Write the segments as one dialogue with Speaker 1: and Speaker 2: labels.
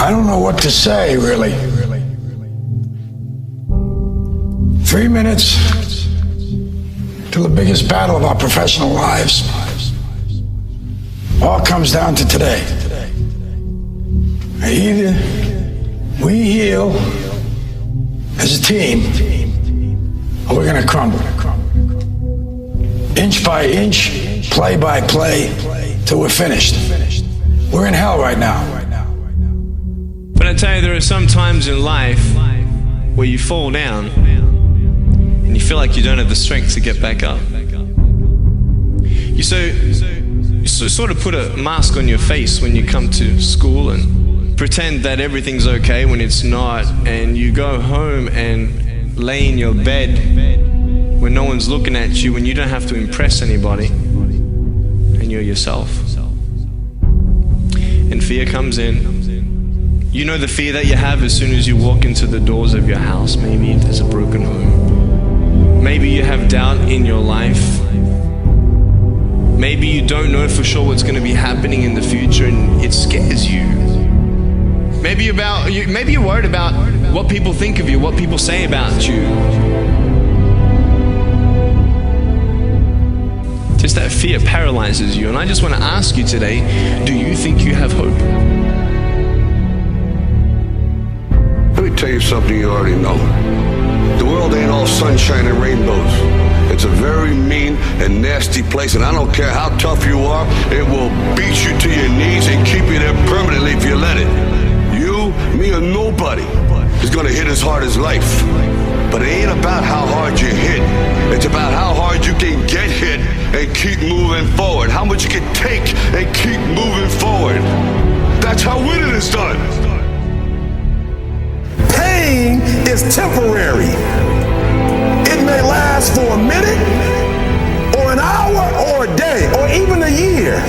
Speaker 1: I don't know what to say, really. 3 minutes to the biggest battle of our professional lives. All comes down to today. Either we heal as a team, or we're gonna crumble. Inch by inch, play by play, till we're finished. We're in hell right now.
Speaker 2: But I tell you, there are some times in life where you fall down and you feel like you don't have the strength to get back up. You sort of put a mask on your face when you come to school and pretend that everything's okay when it's not, and you go home and lay in your bed when no one's looking at you, when you don't have to impress anybody, and you're yourself. And fear comes in. You know the fear that you have as soon as you walk into the doors of your house. Maybe there's a broken home. Maybe you have doubt in your life. Maybe you don't know for sure what's going to be happening in the future and it scares you. Maybe you're worried about what people think of you, what people say about you. Just that fear paralyzes you. And I just want to ask you today, do you think you have hope?
Speaker 3: Let me tell you something you already know. The world ain't all sunshine and rainbows. It's a very mean and nasty place, and I don't care how tough you are, it will beat you to your knees and keep you there permanently if you let it. You, me, or nobody is gonna hit as hard as life. But it ain't about how hard you hit. It's about how hard you can get hit and keep moving forward. How much you can take and keep moving forward. That's how winning is done.
Speaker 4: Pain is temporary. It may last for a minute, or an hour, or a day, or even a year.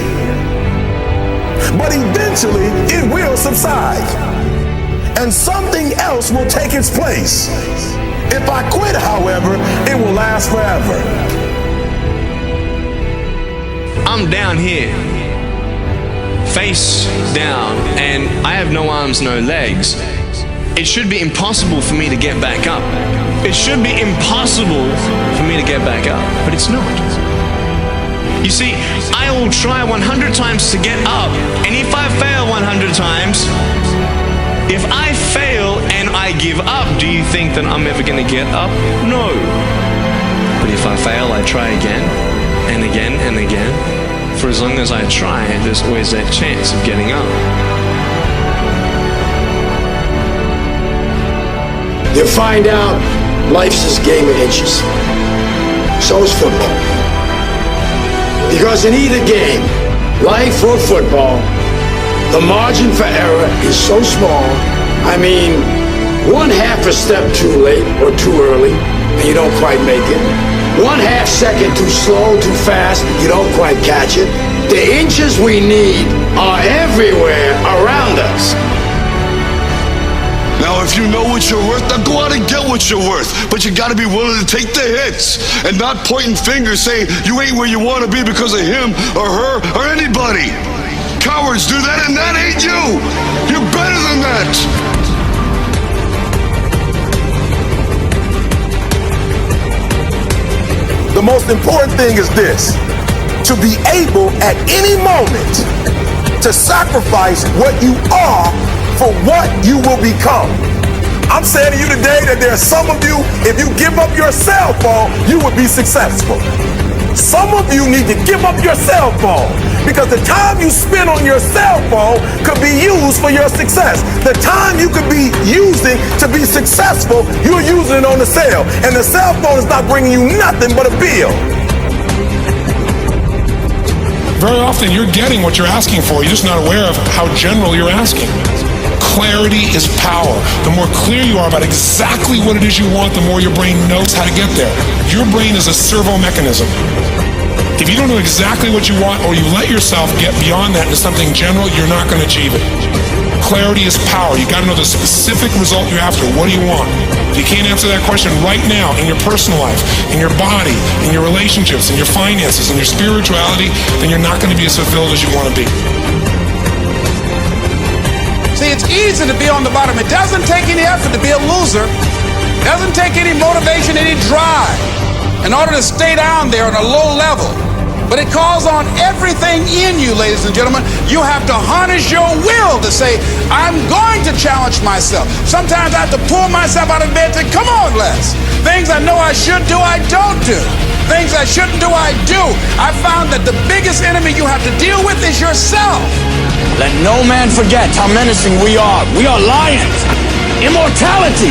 Speaker 4: But eventually, it will subside, and something else will take its place. If I quit, however, it will last forever.
Speaker 2: I'm down here, face down, and I have no arms, no legs. It should be impossible for me to get back up. It should be impossible for me to get back up, but it's not. You see, I will try 100 times to get up, and if I fail 100 times, if I fail and I give up, do you think that I'm ever going to get up? No. But if I fail, I try again, and again, and again. For as long as I try, there's always that chance of getting up.
Speaker 1: You find out life's this game of inches. So is football. Because in either game, life or football, the margin for error is so small. I mean, 1/2 a step too late or too early, and you don't quite make it. 1/2 second too slow, too fast, you don't quite catch it. The inches we need are everywhere around us.
Speaker 3: Now, if you know what you're worth, now go out and get what you're worth. But you gotta be willing to take the hits and not pointing fingers saying you ain't where you wanna be because of him or her or anybody. Cowards do that, and that ain't you. You're better than that.
Speaker 4: The most important thing is this: to be able at any moment to sacrifice what you are for what you will become. I'm saying to you today that there are some of you, if you give up your cell phone, you would be successful. Some of you need to give up your cell phone, because the time you spend on your cell phone could be used for your success. The time you could be using to be successful, you're using it on the cell, and the cell phone is not bringing you nothing but a bill.
Speaker 5: Very often you're getting what you're asking for, you're just not aware of how general you're asking. Clarity is power. The more clear you are about exactly what it is you want, the more your brain knows how to get there. Your brain is a servo mechanism. If you don't know exactly what you want, or you let yourself get beyond that into something general, you're not going to achieve it. Clarity is power. You got to know the specific result you're after. What do you want? If you can't answer that question right now in your personal life, in your body, in your relationships, in your finances, in your spirituality, then you're not going to be as fulfilled as you want to be.
Speaker 6: See, it's easy to be on the bottom. It doesn't take any effort to be a loser. It doesn't take any motivation, any drive in order to stay down there on a low level. But it calls on everything in you, ladies and gentlemen. You have to harness your will to say, I'm going to challenge myself. Sometimes I have to pull myself out of bed and say, come on, Les. Things I know I should do, I don't do. Things I shouldn't do, I do. I found that the biggest enemy you have to deal with is yourself.
Speaker 1: Let no man forget how menacing we are. We are lions. Immortality.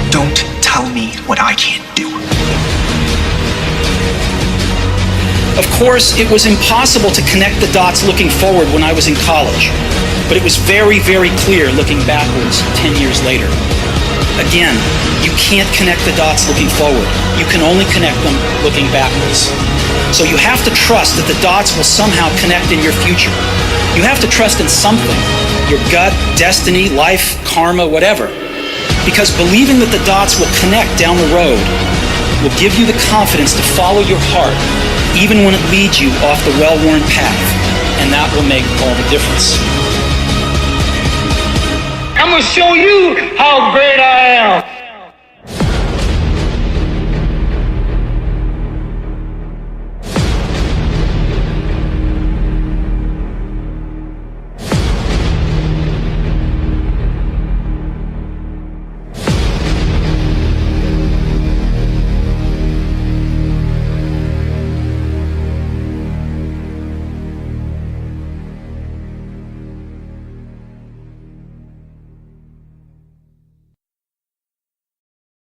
Speaker 7: Don't tell me what I can't do. Of course, it was impossible to connect the dots looking forward when I was in college, but it was very, very clear looking backwards 10 years later. Again, you can't connect the dots looking forward. You can only connect them looking backwards. So you have to trust that the dots will somehow connect in your future. You have to trust in something, your gut, destiny, life, karma, whatever. Because believing that the dots will connect down the road will give you the confidence to follow your heart, even when it leads you off the well-worn path, and that will make all the difference.
Speaker 8: I'm gonna show you how great I am.